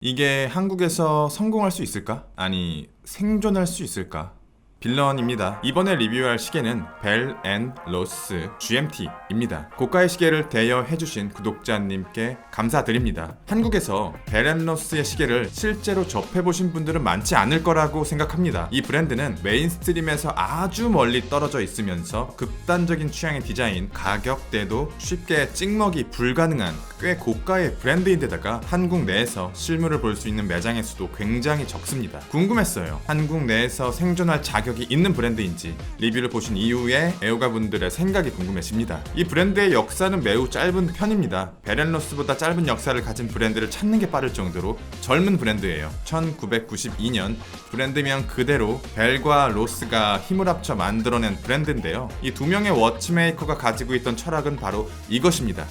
이게 한국에서 성공할 수 있을까? 아니, 생존할 수 있을까? 빌런입니다. 이번에 리뷰할 시계는 벨 앤 로스 GMT입니다. 고가의 시계를 대여해주신 구독자님께 감사드립니다. 한국에서 벨 앤 로스의 시계를 실제로 접해보신 분들은 많지 않을 거라고 생각합니다. 이 브랜드는 메인스트림에서 아주 멀리 떨어져 있으면서 극단적인 취향의 디자인, 가격대도 쉽게 찍먹이 불가능한 꽤 고가의 브랜드인데다가 한국 내에서 실물을 볼 수 있는 매장의 수도 굉장히 적습니다. 궁금했어요. 한국 내에서 생존할 자격이 있는 브랜드인지 리뷰를 보신 이후에 애호가 분들의 생각이 궁금해집니다. 이 브랜드의 역사는 매우 짧은 편입니다. 벨앤로스보다 짧은 역사를 가진 브랜드를 찾는 게 빠를 정도로 젊은 브랜드예요. 1992년 브랜드명 그대로 벨과 로스가 힘을 합쳐 만들어낸 브랜드인데요. 이 두 명의 워치메이커가 가지고 있던 철학은 바로 이것입니다.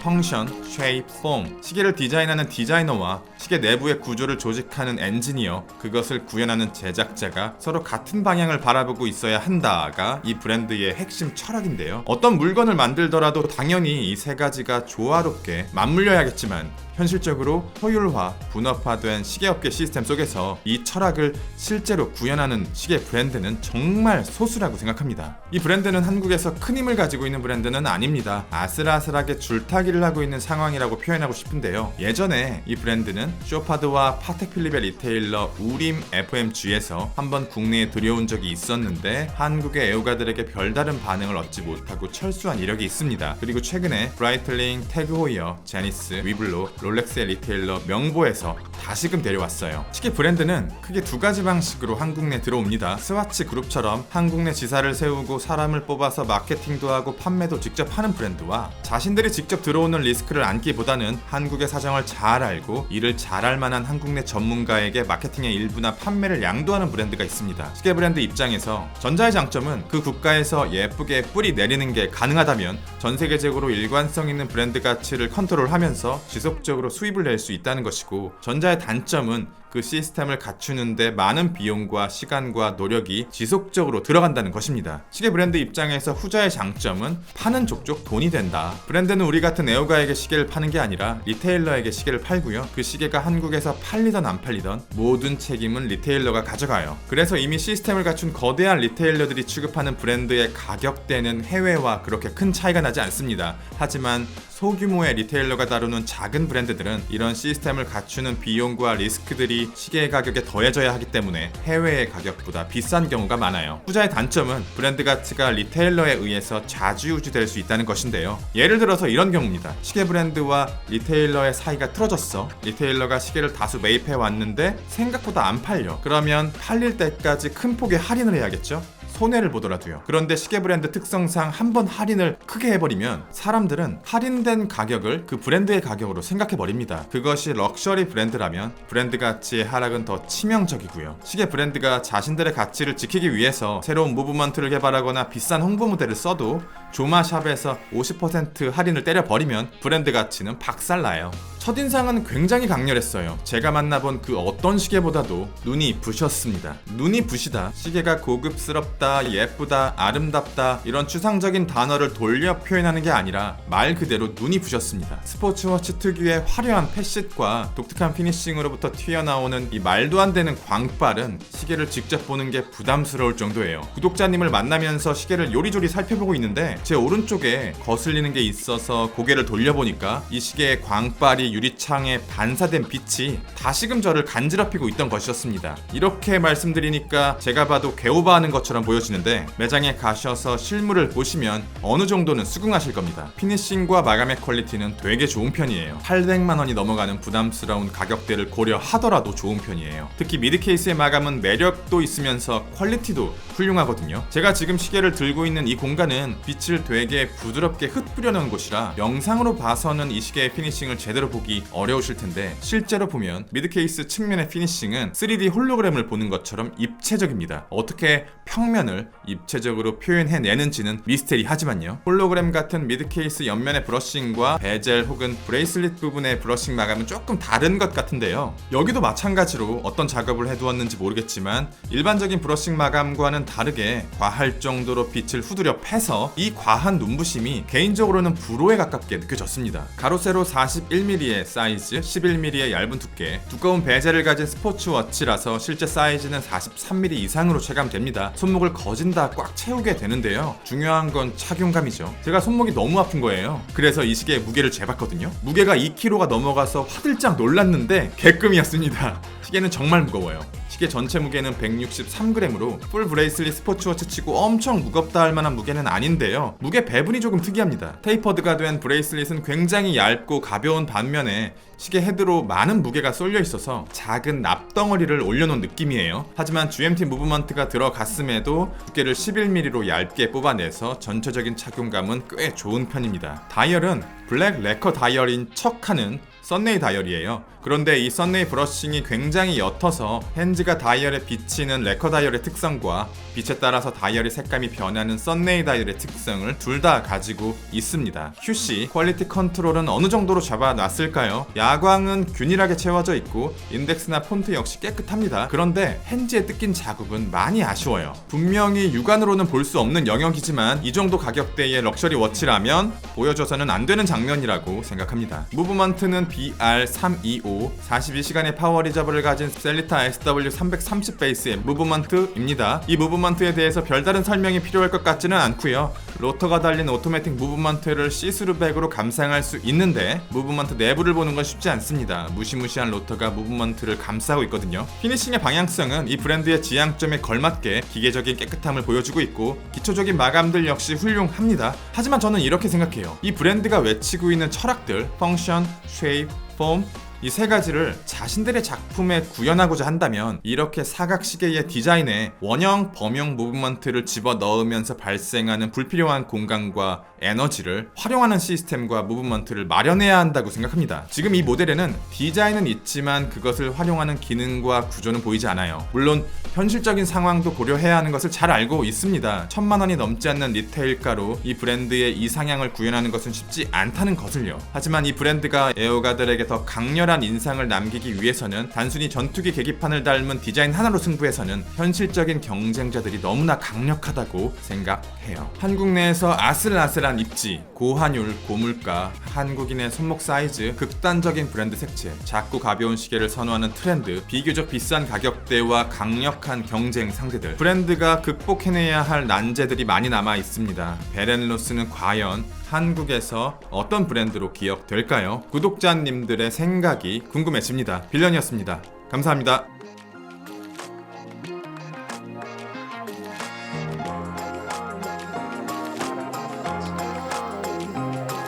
펑션, 쉐입, 폼. 시계를 디자인하는 디자이너와 시계 내부의 구조를 조직하는 엔지니어, 그것을 구현하는 제작자가 서로 같은 방향을 바라보고 있어야 한다가 이 브랜드의 핵심 철학인데요. 어떤 물건을 만들더라도 당연히 이 세 가지가 조화롭게 맞물려야겠지만 현실적으로 효율화, 분업화된 시계업계 시스템 속에서 이 철학을 실제로 구현하는 시계 브랜드는 정말 소수라고 생각합니다. 이 브랜드는 한국에서 큰 힘을 가지고 있는 브랜드는 아닙니다. 아슬아슬하게 줄타기를 하고 있는 상황이라고 표현하고 싶은데요. 예전에 이 브랜드는 쇼파드와 파텍 필립의 리테일러 우림 FMG에서 한번 국내에 들여온 적이 있었는데 한국의 애호가들에게 별다른 반응을 얻지 못하고 철수한 이력이 있습니다. 그리고 최근에 브라이틀링, 태그호이어, 제니스, 위블로, 롤렉스의 리테일러 명보에서 다시금 데려왔어요. 시계 브랜드는 크게 두 가지 방식으로 한국 내 들어옵니다. 스와치 그룹처럼 한국 내 지사를 세우고 사람을 뽑아서 마케팅도 하고 판매도 직접 하는 브랜드와 자신들이 직접 들어오는 리스크를 안기보다는 한국의 사정을 잘 알고 일을 잘할 만한 한국 내 전문가에게 마케팅의 일부나 판매를 양도하는 브랜드가 있습니다. 시계 브랜드 입장에서 전자의 장점은 그 국가에서 예쁘게 뿌리 내리는 게 가능하다면 전 세계적으로 일관성 있는 브랜드 가치를 컨트롤하면서 지속적으로 수입을 낼 수 있다는 것이고, 전자의 단점은 그 시스템을 갖추는데 많은 비용과 시간과 노력이 지속적으로 들어간다는 것입니다. 시계 브랜드 입장에서 후자의 장점은 파는 족족 돈이 된다. 브랜드는 우리 같은 애호가에게 시계를 파는 게 아니라 리테일러에게 시계를 팔고요. 그 시계가 한국에서 팔리던 안 팔리던 모든 책임은 리테일러가 가져가요. 그래서 이미 시스템을 갖춘 거대한 리테일러들이 취급하는 브랜드의 가격대는 해외와 그렇게 큰 차이가 나지 않습니다. 하지만 소규모의 리테일러가 다루는 작은 브랜드들은 이런 시스템을 갖추는 비용과 리스크들이 시계의 가격에 더해져야 하기 때문에 해외의 가격보다 비싼 경우가 많아요. 후자의 단점은 브랜드 가치가 리테일러에 의해서 좌지우지될 수 있다는 것인데요. 예를 들어서 이런 경우입니다. 시계 브랜드와 리테일러의 사이가 틀어졌어. 리테일러가 시계를 다수 매입해 왔는데 생각보다 안 팔려. 그러면 팔릴 때까지 큰 폭의 할인을 해야겠죠? 손해를 보더라도요. 그런데 시계 브랜드 특성상 한번 할인을 크게 해버리면 사람들은 할인된 가격을 그 브랜드의 가격으로 생각해버립니다. 그것이 럭셔리 브랜드라면 브랜드 가치의 하락은 더 치명적이고요. 시계 브랜드가 자신들의 가치를 지키기 위해서 새로운 무브먼트를 개발하거나 비싼 홍보 모델을 써도 조마샵에서 50% 할인을 때려버리면 브랜드 가치는 박살나요. 첫인상은 굉장히 강렬했어요. 제가 만나본 그 어떤 시계보다도 눈이 부셨습니다. 눈이 부시다. 시계가 고급스럽다, 예쁘다, 아름답다 이런 추상적인 단어를 돌려 표현하는 게 아니라 말 그대로 눈이 부셨습니다. 스포츠워치 특유의 화려한 펫빛과 독특한 피니싱으로부터 튀어나오는 이 말도 안 되는 광빨은 시계를 직접 보는 게 부담스러울 정도예요. 구독자님을 만나면서 시계를 요리조리 살펴보고 있는데 제 오른쪽에 거슬리는 게 있어서 고개를 돌려보니까 이 시계의 광빨이 유리창에 반사된 빛이 다시금 저를 간지럽히고 있던 것이었습니다. 이렇게 말씀드리니까 제가 봐도 개오바하는 것처럼 보여지는데 매장에 가셔서 실물을 보시면 어느 정도는 수긍하실 겁니다. 피니싱과 마감의 퀄리티는 되게 좋은 편이에요. 800만 원이 넘어가는 부담스러운 가격대를 고려하더라도 좋은 편이에요. 특히 미드 케이스의 마감은 매력도 있으면서 퀄리티도 훌륭하거든요. 제가 지금 시계를 들고 있는 이 공간은 빛을 되게 부드럽게 흩뿌려 놓은 곳이라 영상으로 봐서는 이 시계의 피니싱을 제대로 보기 어려우실 텐데 실제로 보면 미드케이스 측면의 피니싱은 3D 홀로그램을 보는 것처럼 입체적입니다. 어떻게 평면을 입체적으로 표현해내는지는 미스테리하지만요. 홀로그램 같은 미드케이스 옆면의 브러싱과 베젤 혹은 브레이슬릿 부분의 브러싱 마감은 조금 다른 것 같은데요. 여기도 마찬가지로 어떤 작업을 해두었는지 모르겠지만 일반적인 브러싱 마감과는 다르게 과할 정도로 빛을 후두려 패서 이 과한 눈부심이 개인적으로는 불호에 가깝게 느껴졌습니다. 가로 세로 41mm의 사이즈, 11mm의 얇은 두께, 두꺼운 베젤을 가진 스포츠워치라서 실제 사이즈는 43mm 이상으로 체감됩니다. 손목을 거진 다 꽉 채우게 되는데요. 중요한 건 착용감이죠. 제가 손목이 너무 아픈 거예요. 그래서 이 시계의 무게를 재봤거든요. 무게가 2kg가 넘어가서 화들짝 놀랐는데 개끔이었습니다. 시계는 정말 무거워요. 시계 전체 무게는 163g으로 풀 브레이슬릿 스포츠워치 치고 엄청 무겁다 할 만한 무게는 아닌데요. 무게 배분이 조금 특이합니다. 테이퍼드가 된 브레이슬릿은 굉장히 얇고 가벼운 반면에 시계 헤드로 많은 무게가 쏠려 있어서 작은 납덩어리를 올려놓은 느낌이에요. 하지만 GMT 무브먼트가 들어갔음에도 두께를 11mm로 얇게 뽑아내서 전체적인 착용감은 꽤 좋은 편입니다. 다이얼은 블랙 레커 다이얼인 척하는 썬네이 다이얼이에요. 그런데 이 썬네이 브러싱이 굉장히 옅어서 핸즈가 다이얼에 비치는 레커 다이얼의 특성과 빛에 따라서 다이얼의 색감이 변하는 썬네이 다이얼의 특성을 둘 다 가지고 있습니다. QC, 퀄리티 컨트롤은 어느 정도로 잡아놨을까요? 야광은 균일하게 채워져 있고 인덱스나 폰트 역시 깨끗합니다. 그런데 핸즈에 뜯긴 자국은 많이 아쉬워요. 분명히 육안으로는 볼 수 없는 영역이지만 이 정도 가격대의 럭셔리 워치라면 보여줘서는 안 되는 장면이라고 생각합니다. 무브먼트는 BR325 42시간의 파워 리저버를 가진 셀리타 SW330 베이스의 무브먼트입니다. 이 무브먼트에 대해서 별다른 설명이 필요할 것 같지는 않고요. 로터가 달린 오토매틱 무브먼트를 시스루 백으로 감상할 수 있는데 무브먼트 내부를 보는 건 쉽지 않습니다. 무시무시한 로터가 무브먼트를 감싸고 있거든요. 피니싱의 방향성은 이 브랜드의 지향점에 걸맞게 기계적인 깨끗함을 보여주고 있고 기초적인 마감들 역시 훌륭합니다. 하지만 저는 이렇게 생각해요. 이 브랜드가 외치고 있는 철학들, 펑션, 쉐입, 폼, 이 세 가지를 자신들의 작품에 구현하고자 한다면 이렇게 사각시계의 디자인에 원형, 범용 무브먼트를 집어넣으면서 발생하는 불필요한 공간과 에너지를 활용하는 시스템과 무브먼트를 마련해야 한다고 생각합니다. 지금 이 모델에는 디자인은 있지만 그것을 활용하는 기능과 구조는 보이지 않아요. 물론 현실적인 상황도 고려해야 하는 것을 잘 알고 있습니다. 1000만 원이 넘지 않는 리테일가로 이 브랜드의 이상향을 구현하는 것은 쉽지 않다는 것을요. 하지만 이 브랜드가 애호가들에게 더 강렬한 인상을 남기기 위해서는 단순히 전투기 계기판을 닮은 디자인 하나로 승부해서는 현실적인 경쟁자들이 너무나 강력하다고 생각해요. 한국 내에서 아슬아슬한 입지, 고환율, 고물가, 한국인의 손목 사이즈, 극단적인 브랜드 색채, 작고 가벼운 시계를 선호하는 트렌드, 비교적 비싼 가격대와 강력한 경쟁 상대들, 브랜드가 극복해내야 할 난제들이 많이 남아 있습니다. 베렌로스는 과연 한국에서 어떤 브랜드로 기억될까요? 구독자님들의 생각이 궁금해집니다. 빌런이었습니다. 감사합니다.